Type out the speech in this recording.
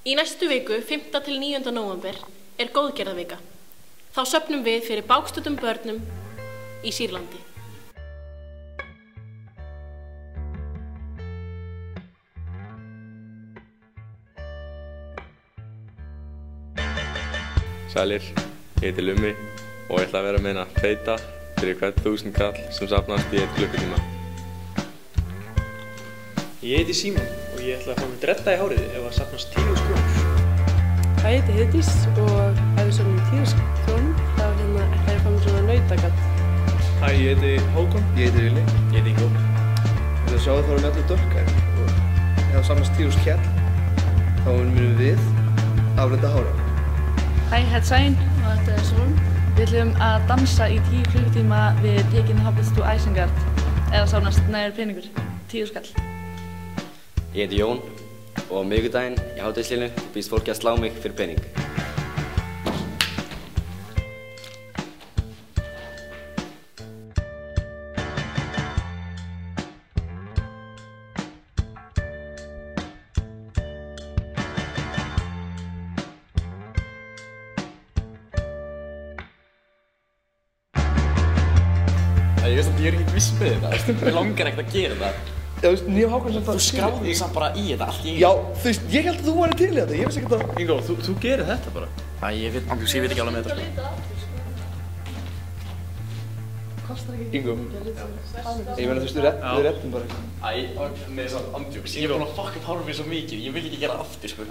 Í næstu viku, 5. til 9. nóvember, er góðgerðarvika. Þá söfnum við fyrir bágstöddum börnum í Sýrlandi. Sælir, ég heiti Lummi og ég ætla að vera með hérna feita fyrir hvern 1000 kall sem safnast í 1 klukkutíma. Ég heiti Símon og ég ætla að fá mig dretta í hárið ef það safnast 10.000 krónur. Hæ, ég heiti Heiðdís og ef við söfnum 10.000 krónur þá ætla ég að fá mig svona nautakall. Hæ, ég heiti Hákon. Ég heiti Vili. Ég heiti Ingo. Þið sjáu þá erum við allir dökkar og ef það safnast 10.000 kall þá munum við aflenda hára. Hæ, ég heiti Sæn og þetta er Sóln. Við ætlum að dansa í 10 klukkutíma við Tekin Hobbits to Isengard eða safnast nægur peningur, 10.000 kall. Ég heiti Jón og á miðvikudaginn í hádegislinu býðst fólki að slá mig fyrir pening. Ég veist að ég er ekki viss með þetta, mér langar ekkert að gera þetta. Já, þú veist, ég og Hákon sem það... Þú skráði þig samt bara í þetta allt í einu. Já, þú veist, ég held að þú væri til í þetta, ég veist ekki að... Ingo, þú gerir þetta bara. Æ, ég veit ekki alveg með þetta. Ingo, ég meina þú veist, við rettum bara eitthvað. Æ, með þess að andjóks, ég er búinn að fucka upp hárið mér svo mikið, ég vil ekki gera það aftur, sko.